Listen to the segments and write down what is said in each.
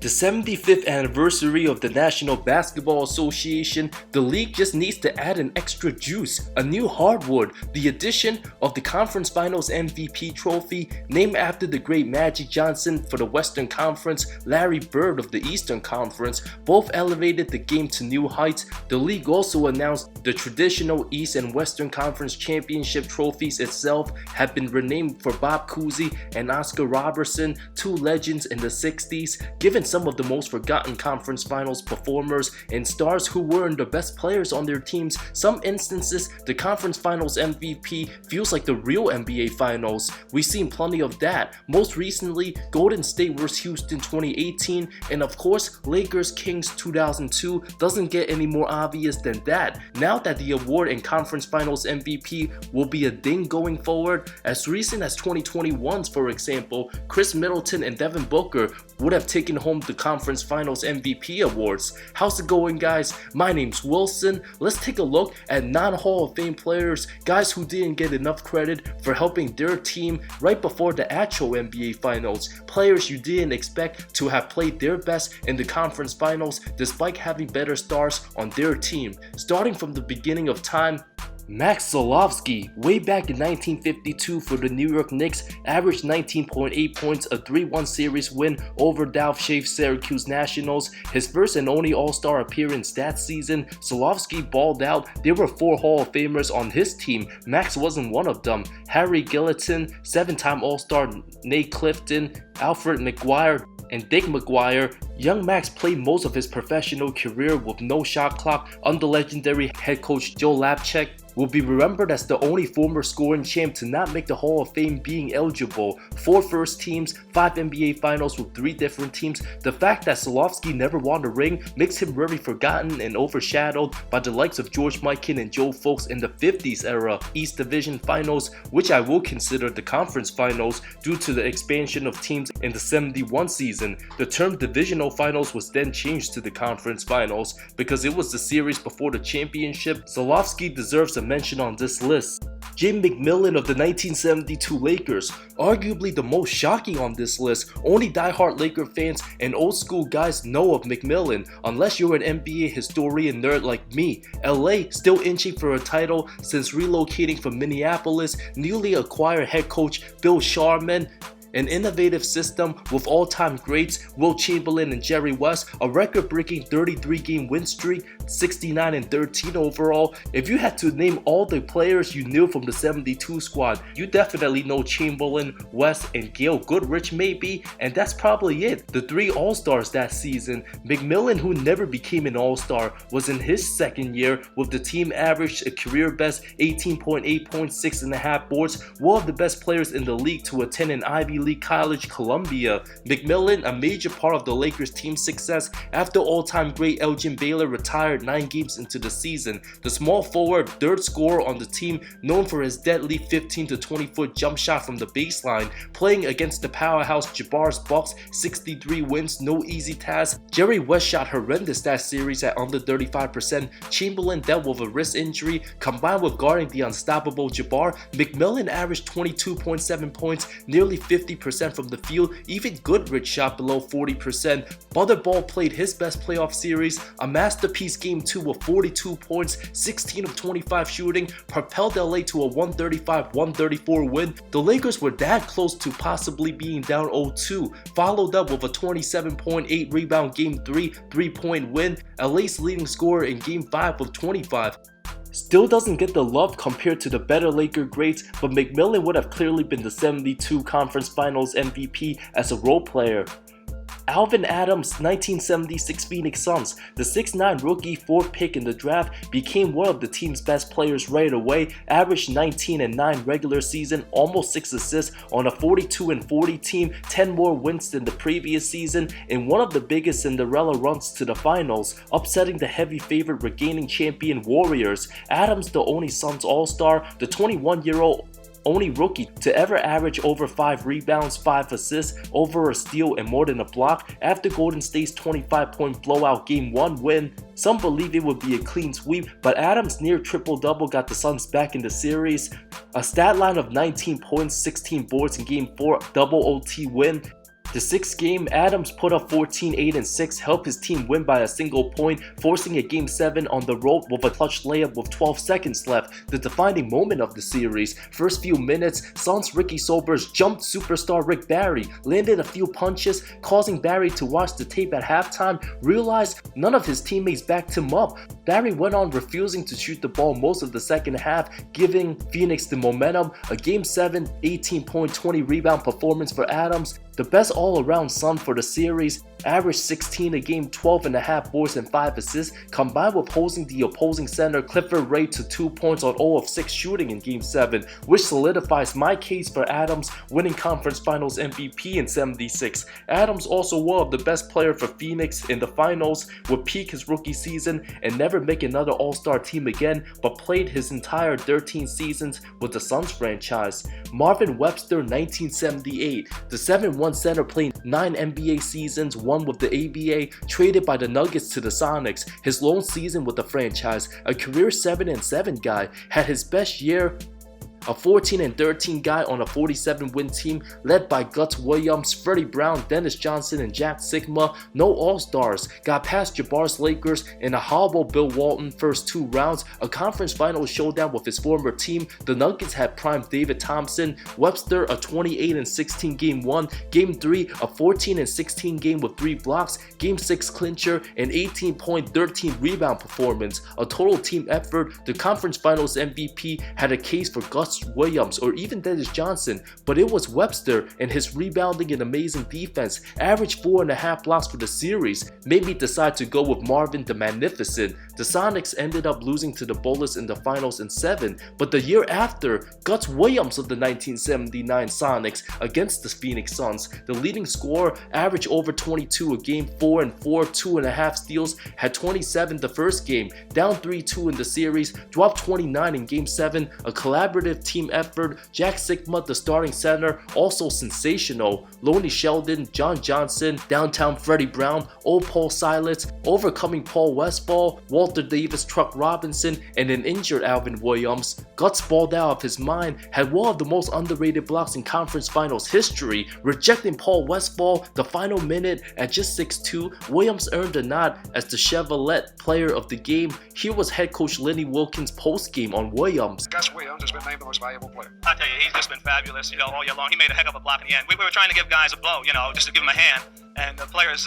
The 75th anniversary of the National Basketball Association, the league just needs to add an extra juice, a new hardwood, the addition of the Conference Finals MVP trophy, named after the great Magic Johnson for the Western Conference, Larry Bird of the Eastern Conference, both elevated the game to new heights. The league also announced the traditional East and Western Conference championship trophies itself have been renamed for Bob Cousy and Oscar Robertson, two legends in the 60s, given some of the most forgotten conference finals performers and stars who weren't the best players on their teams. Some instances, the conference finals MVP feels like the real NBA finals. We've seen plenty of that. Most recently, Golden State vs Houston 2018, and of course, Lakers Kings 2002 doesn't get any more obvious than that. Now that the award and conference finals MVP will be a thing going forward, as recent as 2021's, for example, Chris Middleton and Devin Booker would have taken home the conference finals MVP awards. How's it going, guys? My name's Wilson. Let's take a look at non-Hall of Fame players, guys who didn't get enough credit for helping their team right before the actual NBA finals, players you didn't expect to have played their best in the conference finals despite having better stars on their team. Starting from the beginning of time, Max Solovsky, way back in 1952 for the New York Knicks, averaged 19.8 points, a 3-1 series win over Dolph Shave's Syracuse Nationals. His first and only All-Star appearance that season, Solovsky balled out. There were 4 Hall of Famers on his team. Max wasn't one of them. Harry Gilliton, 7-time All-Star Nate Clifton, Alfred McGuire, and Dick McGuire. Young Max played most of his professional career with no shot clock under legendary head coach Joe Lapchek. Will be remembered as the only former scoring champ to not make the Hall of Fame, being eligible. 4 first teams, 5 NBA finals with 3 different teams. The fact that Solovsky never won a ring makes him very forgotten and overshadowed by the likes of George Mikan and Joe Folks in the 50s era East Division Finals, which I will consider the conference finals due to the expansion of teams in the 71 season. The term divisional finals was then changed to the conference finals because it was the series before the championship. Solovsky deserves a mention on this list. Jim McMillan of the 1972 Lakers, arguably the most shocking on this list. Only diehard Laker fans and old school guys know of McMillan, unless you're an NBA historian nerd like me. LA still inching for a title since relocating from Minneapolis. Newly acquired head coach Bill Sharman, an innovative system with all-time greats Wilt Chamberlain and Jerry West, a record-breaking 33-game win streak, 69-13 overall. If you had to name all the players you knew from the 72 squad, you definitely know Chamberlain, West, and Gail Goodrich maybe, and that's probably it. The 3 All-Stars that season. McMillan, who never became an All-Star, was in his second year with the team averaged a career-best 18.8 points, 6.5 boards, one of the best players in the league to attend an Ivy League college, Columbia. McMillan, a major part of the Lakers team's success after all-time great Elgin Baylor retired 9 games into the season. The small forward, third scorer on the team, known for his deadly 15 to 20 foot jump shot from the baseline, playing against the powerhouse Jabbar's Bucks, 63 wins, no easy task. Jerry West shot horrendous that series at under 35%. Chamberlain dealt with a wrist injury. Combined with guarding the unstoppable Jabbar, McMillan averaged 22.7 points, nearly 50% from the field. Even Goodrich shot below 40%. Butterball played his best playoff series, a masterpiece game 2 with 42 points, 16 of 25 shooting, propelled LA to a 135-134 win. The Lakers were that close to possibly being down 0-2, followed up with a 27.8 rebound game 3 3-point win. LA's leading scorer in game 5 with 25. Still doesn't get the love compared to the better Laker greats, but McMillan would have clearly been the 72 Conference Finals MVP as a role player. Alvin Adams, 1976 Phoenix Suns, the 6'9" rookie, 4th pick in the draft, became one of the team's best players right away, averaged 19 and 9 regular season, almost 6 assists on a 42 and 40 team, 10 more wins than the previous season, in one of the biggest Cinderella runs to the finals, upsetting the heavy favorite regaining champion Warriors. Adams, the only Suns All-Star, the 21-year-old only rookie to ever average over 5 rebounds, 5 assists, over a steal, and more than a block after Golden State's 25-point blowout Game 1 win. Some believe it would be a clean sweep, but Adams' near triple-double got the Suns back in the series. A stat line of 19 points, 16 boards in Game 4 double OT win. The sixth game, Adams put up 14, 8, and 6, helped his team win by a single point, forcing a Game 7 on the road with a clutch layup with 12 seconds left, the defining moment of the series. First few minutes, Suns' Ricky Sobers jumped superstar Rick Barry, landed a few punches, causing Barry to watch the tape at halftime, realized none of his teammates backed him up. Barry went on refusing to shoot the ball most of the second half, giving Phoenix the momentum. A Game 7, 18-point, 20-rebound performance for Adams, the best all-around Sun for the series, averaged 16 a game, 12.5 boards and 5 assists, combined with holding the opposing center Clifford Ray to 2 points on 0 of 6 shooting in Game 7, which solidifies my case for Adams winning Conference Finals MVP in '76. Adams also one of the best player for Phoenix in the finals, would peak his rookie season and never make another All-Star team again, but played his entire 13 seasons with the Suns franchise. Marvin Webster, 1978, the 7-1 center playing 9 NBA seasons, 1 with the ABA, traded by the Nuggets to the Sonics, his lone season with the franchise, a career 7-7 guy, had his best year, a 14-13 guy on a 47-win team led by Guts Williams, Freddie Brown, Dennis Johnson, and Jack Sigma. No All-Stars, got past Jabbar's Lakers in a horrible Bill Walton first 2 rounds, a conference final showdown with his former team. The Nuggets had primed David Thompson. Webster, a 28-16 Game 1, Game 3, a 14-16 game with 3 blocks, Game 6 clincher, an 18-point, 13-rebound performance, a total team effort. The conference finals MVP had a case for Gus Williams or even Dennis Johnson, but it was Webster and his rebounding and amazing defense, averaged 4.5 blocks for the series, made me decide to go with Marvin the Magnificent. The Sonics ended up losing to the Bullets in the finals in 7, but the year after, Guts Williams of the 1979 Sonics against the Phoenix Suns, the leading scorer, averaged over 22 a game, 4 and 4, 2.5 steals, had 27 the first game, down 3-2 in the series, dropped 29 in Game 7, a collaborative team effort. Jack Sigma, the starting center, also sensational. Lonnie Sheldon, John Johnson, downtown Freddie Brown, old Paul Silas, overcoming Paul Westphal, Walter Davis, Truck Robinson, and an injured Alvin Williams. Guts balled out of his mind, had one of the most underrated blocks in conference finals history, rejecting Paul Westphal the final minute at just 6'2". Williams earned a nod as the Chevrolet player of the game. Here was head coach Lenny Wilkins' post-game on Williams. Gus Williams has been named the most valuable player. I tell you, he's just been fabulous, all year long. He made a heck of a block in the end. We were trying to give guys a blow, just to give them a hand. And the players,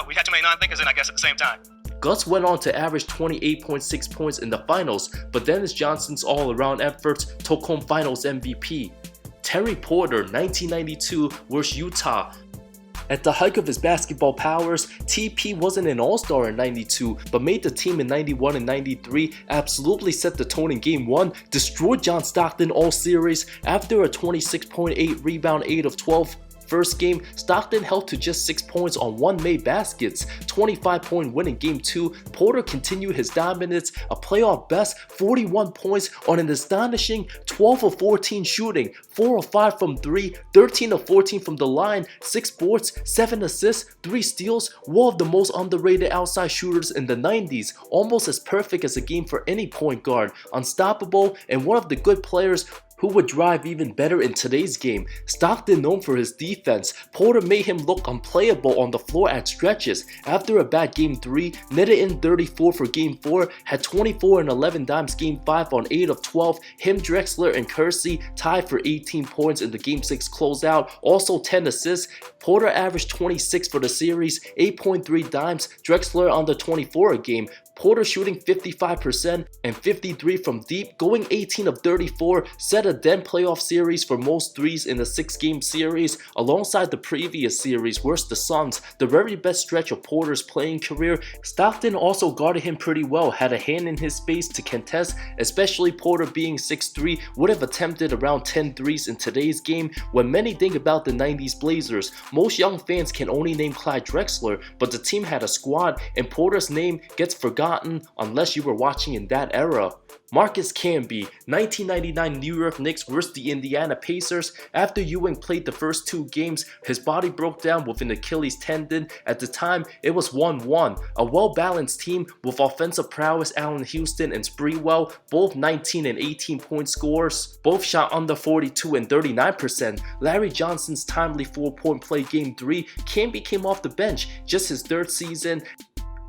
we had too many non-thinkers in, I guess, at the same time. Gus went on to average 28.6 points in the finals, but Dennis Johnson's all-around efforts took home finals MVP. Terry Porter, 1992 vs. Utah. At the height of his basketball powers, TP wasn't an all-star in 92, but made the team in 91 and 93, absolutely set the tone in Game 1, destroyed John Stockton all series. After a 26.8 rebound, 8 of 12 first game, Stockton held to just 6 points on 1 made baskets. 25-point win in Game 2, Porter continued his dominance, a playoff best 41 points on an astonishing 12 of 14 shooting, 4 of 5 from 3, 13 of 14 from the line, 6 boards, 7 assists, 3 steals, one of the most underrated outside shooters in the 90s, almost as perfect as a game for any point guard, unstoppable, and one of the good players who would drive even better in today's game. Stockton known for his defense, Porter made him look unplayable on the floor at stretches. After a bad Game 3, netted in 34 for Game 4, had 24 and 11 dimes Game 5 on 8 of 12. Him, Drexler, and Kersey tied for 18 points in the Game 6 closeout, also 10 assists. Porter averaged 26 for the series, 8.3 dimes, Drexler under 24 a game. Porter shooting 55% and 53 from deep, going 18 of 34, set a then playoff series for most threes in the 6-game series, alongside the previous series versus the Suns, the very best stretch of Porter's playing career. Stockton also guarded him pretty well, had a hand in his space to contest, especially Porter being 6'3", would have attempted around 10 threes in today's game. When many think about the 90s Blazers, most young fans can only name Clyde Drexler, but the team had a squad, and Porter's name gets forgotten unless you were watching in that era. Marcus Camby, 1999 New York Knicks vs the Indiana Pacers. After Ewing played the first 2 games, his body broke down with an Achilles tendon. At the time, it was 1-1. A well-balanced team with offensive prowess. Allen Houston and Sprewell, both 19 and 18 point scorers, both shot under 42 and 39%. Larry Johnson's timely 4-point play game 3. Camby came off the bench, just his 3rd season.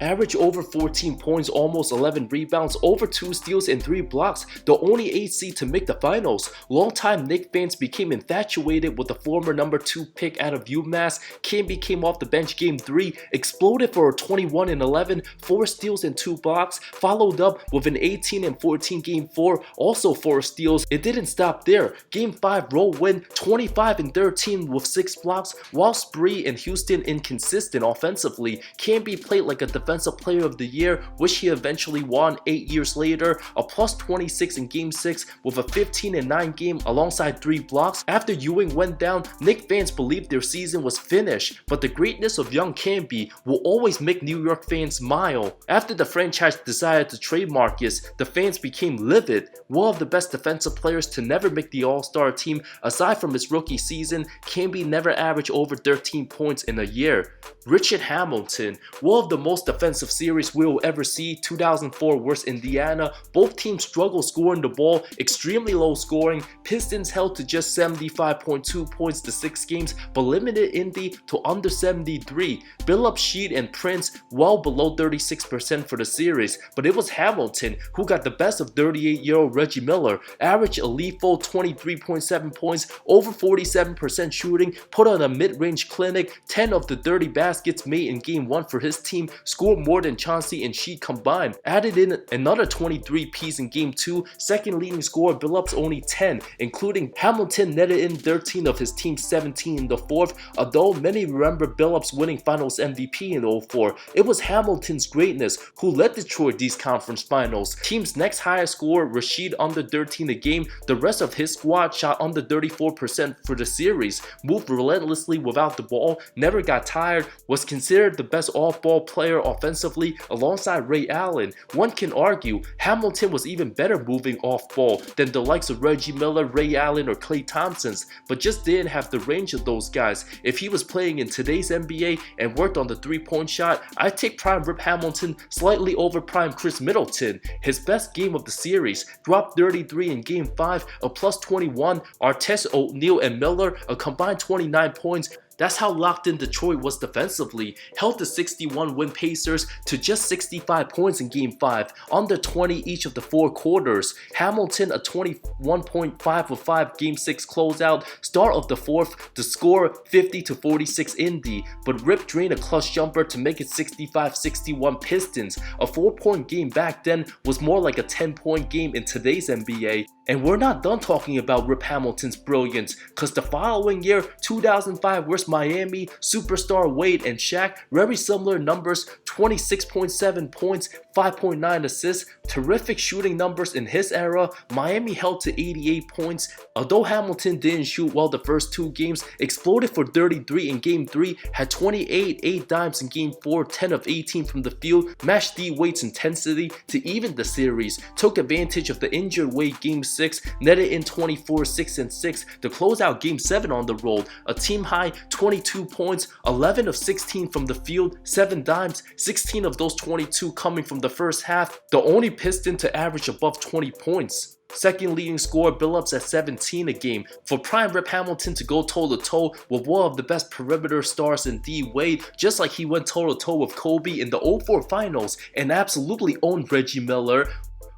Average over 14 points, almost 11 rebounds, over 2 steals and 3 blocks, the only 8 seed to make the finals. Longtime Knicks fans became infatuated with the former number 2 pick out of UMass. Camby came off the bench game 3, exploded for a 21 and 11, 4 steals and 2 blocks, followed up with an 18 and 14 game 4, also 4 steals. It didn't stop there. Game 5 road win, 25 and 13 with 6 blocks. While Spree and Houston inconsistent offensively, Camby played like a Defensive Player of the Year, which he eventually won 8 years later. A plus 26 in Game 6 with a 15 and 9 game alongside 3 blocks. After Ewing went down, Knicks fans believed their season was finished, but the greatness of young Camby will always make New York fans smile. After the franchise decided to trade Marcus, the fans became livid. One of the best defensive players to never make the All-Star team, aside from his rookie season, Camby never averaged over 13 points in a year. Richard Hamilton, one of the most defensive series we'll ever see, 2004 vs Indiana. Both teams struggled scoring the ball, extremely low scoring. Pistons held to just 75.2 points to 6 games, but limited Indy to under 73. Billups, Sheed, and Prince well below 36% for the series, but it was Hamilton who got the best of 38-year-old Reggie Miller. Average a lethal 23.7 points, over 47% shooting, put on a mid-range clinic, 10 of the 30 baskets made in game 1 for his team, scored more than Chauncey and Sheed combined. Added in another 23 piece in game 2, second leading scorer Billups only 10, including Hamilton netted in 13 of his team's 17 in the 4th, although many remember Billups winning finals MVP in 04. It was Hamilton's greatness who led Detroit these conference finals. Team's next highest scorer, Rasheed, under 13 a game. The rest of his squad shot under 34% for the series, moved relentlessly without the ball, never got tired, was considered the best off-ball player offensively alongside Ray Allen. One can argue Hamilton was even better moving off-ball than the likes of Reggie Miller, Ray Allen, or Klay Thompson's, but just didn't have the range of those guys. If he was playing in today's NBA and worked on the 3-point shot, I'd take prime Rip Hamilton slightly over prime Chris Middleton. His best game of the series, dropped 33 in game 5, a plus 21. Artest, O'Neal, and Miller a combined 29 points. That's how locked in Detroit was defensively. Held the 61-win Pacers to just 65 points in Game 5, under 20 each of the 4 quarters. Hamilton a 21.5 with 5 Game 6 closeout. Start of the 4th, the score 50-46 Indy, but Rip drained a clutch jumper to make it 65-61 Pistons. A 4-point game back then was more like a 10-point game in today's NBA. And we're not done talking about Rip Hamilton's brilliance, cause the following year, 2005 vs Miami, superstar Wade and Shaq, very similar numbers, 26.7 points, 5.9 assists, terrific shooting numbers in his era. Miami held to 88 points. Although Hamilton didn't shoot well the first 2 games, exploded for 33 in game 3, had 28, 8 dimes in game 4, 10 of 18 from the field, matched D Wade's intensity to even the series, took advantage of the injured Wade game 6, netted in 24, 6 and 6 to close out game 7 on the road, a team high 22 points, 11 of 16 from the field, 7 dimes, 16 of those 22 coming from the first half, the only Piston to average above 20 points. Second leading scorer Billups at 17 a game. For prime Rip Hamilton to go toe-to-toe with one of the best perimeter stars in D Wade, just like he went toe-to-toe with Kobe in the 04 finals and absolutely owned Reggie Miller.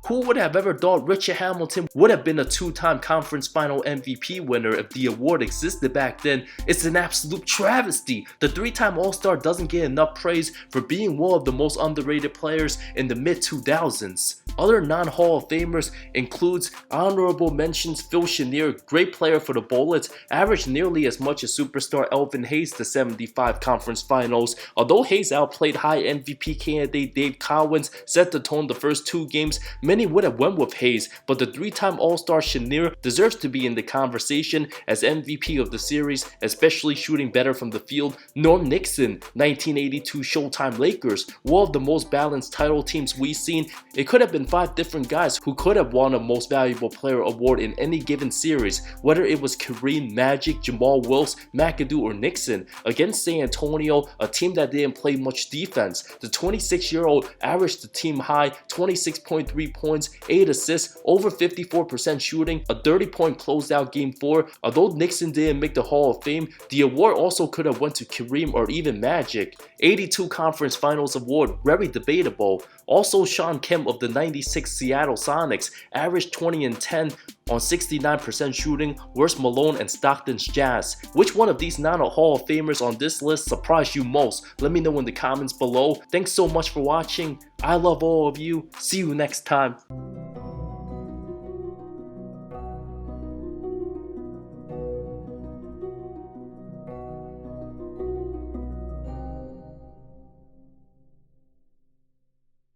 Who would have ever thought Richard Hamilton would have been a 2-time conference final MVP winner if the award existed back then? It's an absolute travesty. The 3-time All-Star doesn't get enough praise for being one of the most underrated players in the mid-2000s. Other non-Hall of Famers includes honorable mentions Phil Chenier, great player for the Bullets, averaged nearly as much as superstar Elvin Hayes to 75 conference finals. Although Hayes outplayed high MVP candidate Dave Cowens, set the tone the first 2 games, many Many would have went with Hayes, but the 3-time All-Star Chenier deserves to be in the conversation as MVP of the series, especially shooting better from the field. Norm Nixon, 1982 Showtime Lakers, one of the most balanced title teams we've seen. It could have been 5 different guys who could have won a Most Valuable Player award in any given series, whether it was Kareem, Magic, Jamal Wilkes, McAdoo, or Nixon. Against San Antonio, a team that didn't play much defense, the 26-year-old averaged the team high 26.3 points, 8 assists, over 54% shooting, a 30-point closeout Game 4. Although Nixon didn't make the Hall of Fame, the award also could have went to Kareem or even Magic. 82 Conference Finals award, very debatable. Also, Shawn Kemp of the 96 Seattle Sonics averaged 20 and 10 on 69% shooting, whereas Malone and Stockton's Jazz. Which one of these non-Hall of Famers on this list surprised you most? Let me know in the comments below. Thanks so much for watching. I love all of you. See you next time.